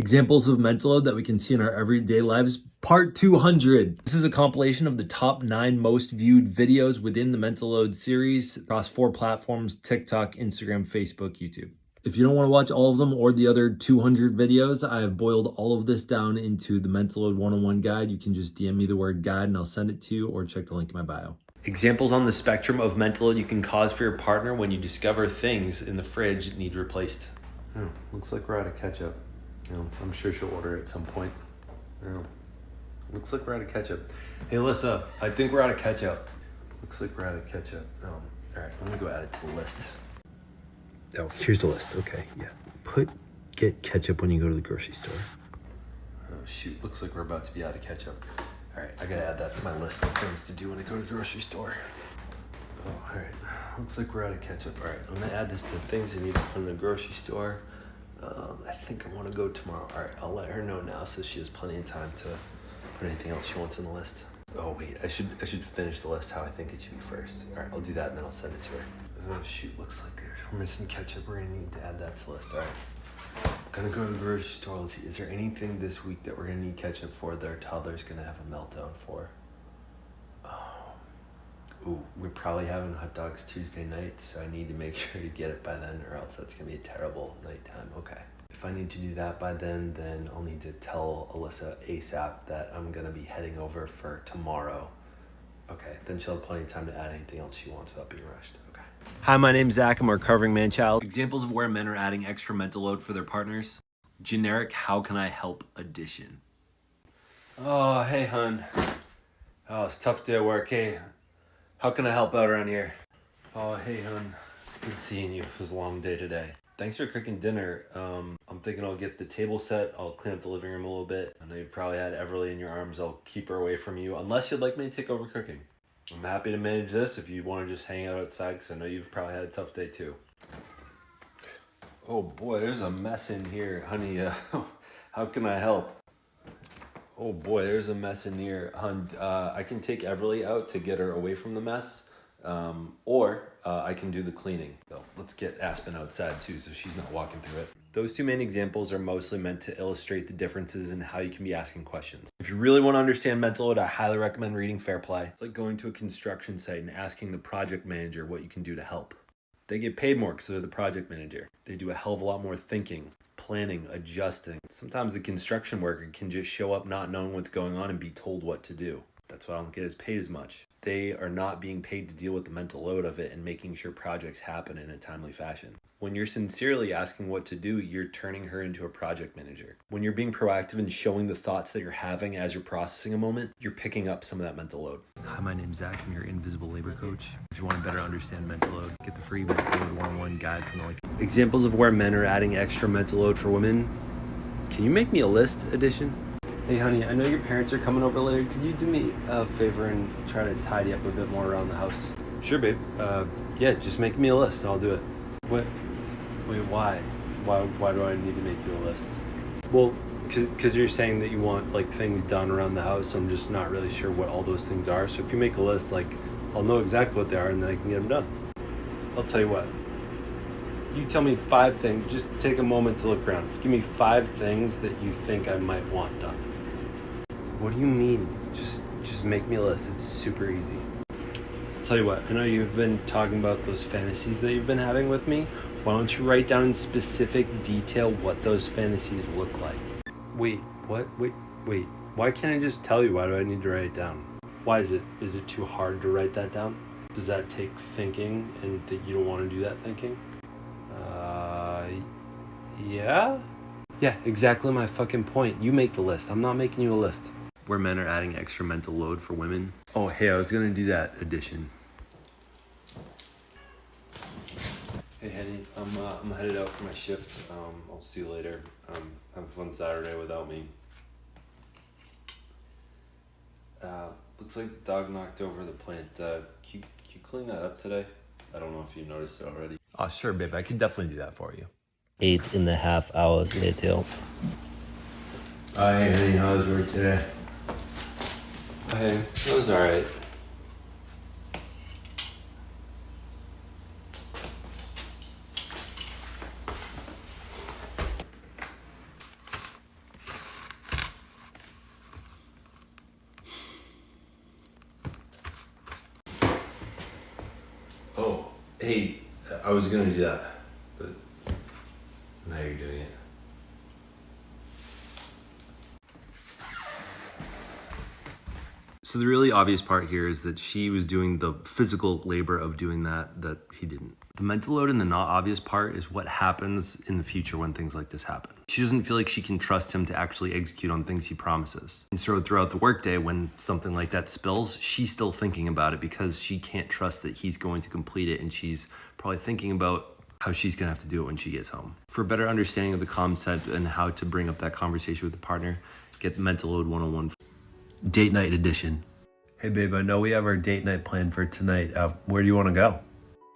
Examples of mental load that we can see in our everyday lives, part 200. This is a compilation of the top 9 most viewed videos within the mental load series across 4 platforms: TikTok, Instagram, Facebook, YouTube. If you don't want to watch all of them or the other 200 videos, I have boiled all of this down into the mental load 101 guide. You can just DM me the word guide and I'll send it to you, or check the link in my bio. Examples on the spectrum of mental load you can cause for your partner when you discover things in the fridge need replaced. Oh, looks like we're out of ketchup. I'm sure she'll order it at some point. Looks like we're out of ketchup. Hey, Alyssa, I think we're out of ketchup. Looks like we're out of ketchup. All right, I'm gonna go add it to the list. Oh, here's the list. Okay, yeah. Get ketchup when you go to the grocery store. Oh shoot, looks like we're about to be out of ketchup. All right, I gotta add that to my list of things to do when I go to the grocery store. Oh, all right, looks like we're out of ketchup. All right, I'm gonna add this to the things I need to put in the grocery store. I think I want to go tomorrow. All right, I'll let her know now so she has plenty of time to put anything else she wants on the list. Oh wait, I should finish the list how I think it should be first. All right, I'll do that and then I'll send it to her. Oh shoot, looks like we're missing ketchup. We're gonna need to add that to the list. All right, gonna go to the grocery store. Let's see, is there anything this week that we're gonna need ketchup for that our toddler's gonna have a meltdown for? Ooh, we're probably having hot dogs Tuesday night, so I need to make sure to get it by then, or else that's gonna be a terrible nighttime. Okay. If I need to do that by then I'll need to tell Alyssa ASAP that I'm gonna be heading over for tomorrow. Okay, then she'll have plenty of time to add anything else she wants without being rushed. Okay. Hi, my name's Zach. I'm a recovering man-child. Examples of where men are adding extra mental load for their partners. Generic "how can I help" addition. Oh, hey, hun. Oh, it's a tough day at work. Hey, how can I help out around here? Oh, hey, hon. It's good seeing you. It was a long day today. Thanks for cooking dinner. I'm thinking I'll get the table set. I'll clean up the living room a little bit. I know you've probably had Everly in your arms. I'll keep her away from you unless you'd like me to take over cooking. I'm happy to manage this if you want to just hang out outside, because I know you've probably had a tough day too. Oh boy, there's a mess in here. Honey, how can I help? Oh boy, there's a mess in here. Hun, I can take Everly out to get her away from the mess, or I can do the cleaning. So let's get Aspen outside too so she's not walking through it. Those 2 main examples are mostly meant to illustrate the differences in how you can be asking questions. If you really want to understand mental load, I highly recommend reading Fair Play. It's like going to a construction site and asking the project manager what you can do to help. They get paid more because they're the project manager. They do a hell of a lot more thinking, planning, adjusting. Sometimes the construction worker can just show up not knowing what's going on and be told what to do. That's why I don't get as paid as much. They are not being paid to deal with the mental load of it and making sure projects happen in a timely fashion. When you're sincerely asking what to do, you're turning her into a project manager. When you're being proactive and showing the thoughts that you're having as you're processing a moment, you're picking up some of that mental load. Hi, my name's Zach. I'm your invisible labor coach. If you want to better understand mental load, get the free mental load 101 guide from the link. Examples of where men are adding extra mental load for women. Can you make me a list edition? Hey honey, I know your parents are coming over later. Could you do me a favor and try to tidy up a bit more around the house? Sure, babe. Yeah, just make me a list and I'll do it. What? Wait, why? Why do I need to make you a list? Well, because you're saying that you want like things done around the house. I'm just not really sure what all those things are. So if you make a list, like I'll know exactly what they are and then I can get them done. I'll tell you what. You tell me 5 things. Just take a moment to look around. Give me 5 things that you think I might want done. What do you mean? Just make me a list. It's super easy. I'll tell you what, I know you've been talking about those fantasies that you've been having with me. Why don't you write down in specific detail what those fantasies look like? Wait, what? Wait. Why can't I just tell you? Why do I need to write it down? Why is it too hard to write that down? Does that take thinking and that you don't want to do that thinking? Yeah? Yeah, exactly my fucking point. You make the list. I'm not making you a list. Where men are adding extra mental load for women. Oh, hey, I was gonna do that addition. Hey, Henny, I'm headed out for my shift. I'll see you later. Have a fun Saturday without me. Looks like the dog knocked over the plant. Can you clean that up today? I don't know if you noticed it already. Oh, sure, babe. I can definitely do that for you. 8.5 hours later. Hey, honey, how was work today? Hey, it was alright. Hey, I was gonna do that, but now you're doing it. So the really obvious part here is that she was doing the physical labor of doing that he didn't. The mental load and the not obvious part is what happens in the future when things like this happen. She doesn't feel like she can trust him to actually execute on things he promises. And so throughout the workday, when something like that spills, she's still thinking about it because she can't trust that he's going to complete it, and she's probably thinking about how she's gonna have to do it when she gets home. For a better understanding of the concept and how to bring up that conversation with the partner, get Mental Load 101 Date Night Edition. Hey babe, I know we have our date night planned for tonight. Where do you wanna go?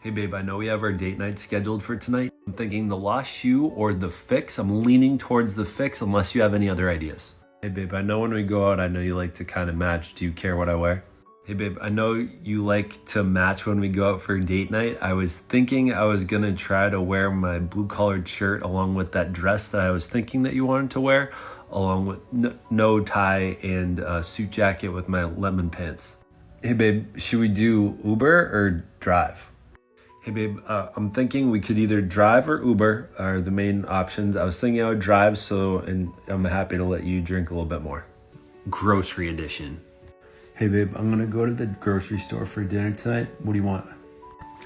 Hey babe, I know we have our date night scheduled for tonight. I'm thinking the lost shoe or the fix. I'm leaning towards the fix unless you have any other ideas. Hey babe, I know when we go out, I know you like to kind of match. Do you care what I wear? Hey babe, I know you like to match when we go out for date night. I was thinking I was gonna try to wear my blue collared shirt along with that dress that I was thinking that you wanted to wear, along with no tie and a suit jacket with my lemon pants. Hey babe, should we do Uber or drive? Hey babe, I'm thinking we could either drive or Uber are the main options. I was thinking I would drive, and I'm happy to let you drink a little bit more. Grocery edition. Hey babe, I'm gonna go to the grocery store for dinner tonight. What do you want?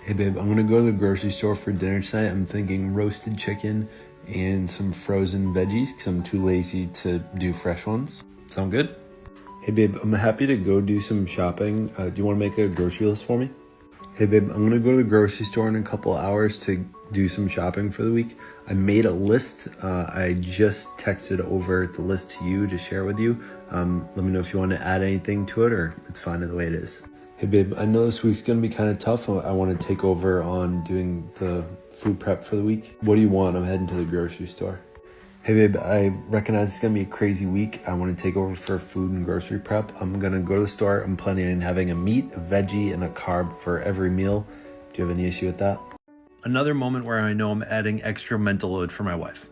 Hey babe, I'm gonna go to the grocery store for dinner tonight. I'm thinking roasted chicken and some frozen veggies because I'm too lazy to do fresh ones. Sound good? Hey babe, I'm happy to go do some shopping. Do you wanna make a grocery list for me? Hey babe, I'm gonna go to the grocery store in a couple hours to do some shopping for the week. I made a list. I just texted over the list to you to share with you. Let me know if you want to add anything to it or it's fine the way it is. Hey babe, I know this week's gonna be kind of tough. I want to take over on doing the food prep for the week. What do you want? I'm heading to the grocery store. Hey babe, I recognize it's gonna be a crazy week. I want to take over for food and grocery prep. I'm gonna go to the store. I'm planning on having a meat, a veggie, and a carb for every meal. Do you have any issue with that? Another moment where I know I'm adding extra mental load for my wife.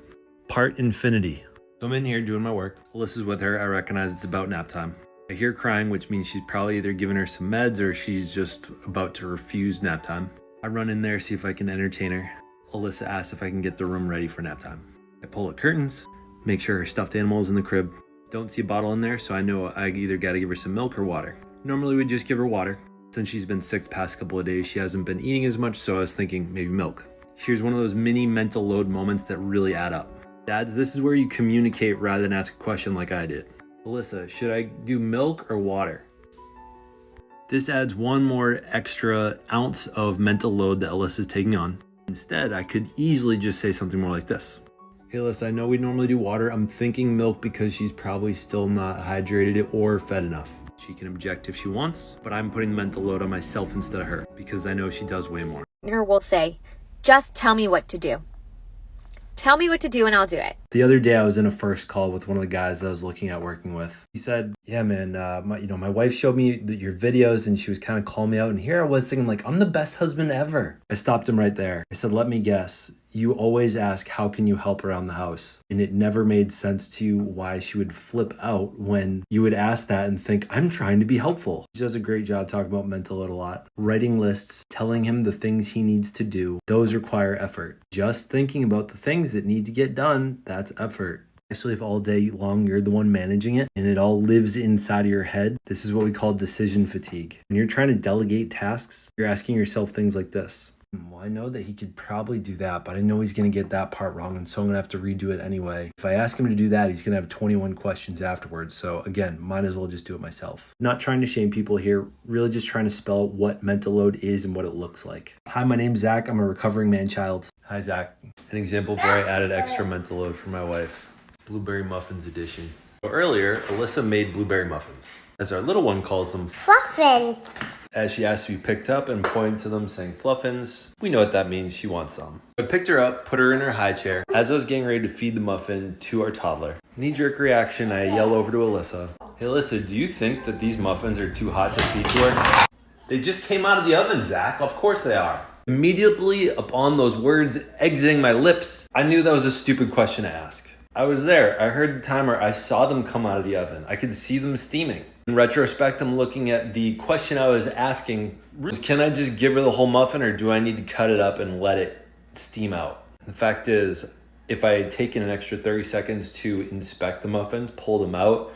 Part infinity. So I'm in here doing my work. Alyssa's with her. I recognize it's about nap time. I hear crying, which means she's probably either giving her some meds or she's just about to refuse nap time. I run in there, see if I can entertain her. Alyssa asks if I can get the room ready for nap time. I pull up curtains, make sure her stuffed animal is in the crib. Don't see a bottle in there, so I know I either gotta give her some milk or water. Normally we'd just give her water. Since she's been sick the past couple of days, she hasn't been eating as much, so I was thinking maybe milk. Here's one of those mini mental load moments that really add up. Dads, this is where you communicate rather than ask a question like I did. Alyssa, should I do milk or water? This adds one more extra ounce of mental load that Alyssa's taking on. Instead, I could easily just say something more like this. Hey Alyssa, I know we normally do water. I'm thinking milk because she's probably still not hydrated or fed enough. She can object if she wants, but I'm putting the mental load on myself instead of her because I know she does way more. Partner will say, just tell me what to do. Tell me what to do and I'll do it. The other day I was in a first call with one of the guys that I was looking at working with. He said, yeah, man, my wife showed me your videos and she was kind of calling me out. And here I was thinking like, I'm the best husband ever. I stopped him right there. I said, let me guess. You always ask, how can you help around the house? And it never made sense to you why she would flip out when you would ask that and think, I'm trying to be helpful. She does a great job talking about mental load a lot. Writing lists, telling him the things he needs to do, those require effort. Just thinking about the things that need to get done, that's effort. Especially if all day long you're the one managing it and it all lives inside of your head. This is what we call decision fatigue. When you're trying to delegate tasks, you're asking yourself things like this. Well, I know that he could probably do that, but I know he's going to get that part wrong, and so I'm going to have to redo it anyway. If I ask him to do that, he's going to have 21 questions afterwards. So again, might as well just do it myself. Not trying to shame people here, really just trying to spell what mental load is and what it looks like. Hi, my name's Zach. I'm a recovering man-child. Hi, Zach. An example of where I added extra mental load for my wife. Blueberry muffins edition. So earlier, Alyssa made blueberry muffins. As our little one calls them, Fluffins. As she asked to be picked up and pointed to them saying fluffins. We know what that means, she wants some. I picked her up, put her in her high chair. As I was getting ready to feed the muffin to our toddler. Knee-jerk reaction, I yell over to Alyssa. Hey Alyssa, do you think that these muffins are too hot to feed to her? They just came out of the oven, Zach. Of course they are. Immediately upon those words exiting my lips, I knew that was a stupid question to ask. I was there. I heard the timer. I saw them come out of the oven. I could see them steaming. In retrospect, I'm looking at the question I was asking, can I just give her the whole muffin or do I need to cut it up and let it steam out? The fact is, if I had taken an extra 30 seconds to inspect the muffins, pull them out,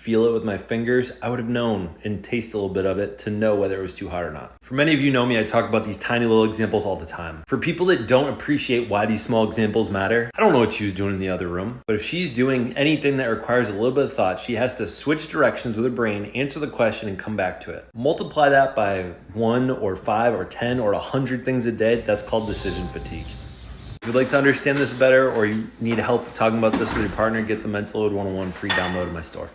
feel it with my fingers, I would have known and taste a little bit of it to know whether it was too hot or not. For many of you know me, I talk about these tiny little examples all the time. For people that don't appreciate why these small examples matter, I don't know what she was doing in the other room, but if she's doing anything that requires a little bit of thought, she has to switch directions with her brain, answer the question, and come back to it. Multiply that by 1 or 5 or 10 or 100 things a day, that's called decision fatigue. If you'd like to understand this better or you need help talking about this with your partner, get the Mental Load 101 free download in my store.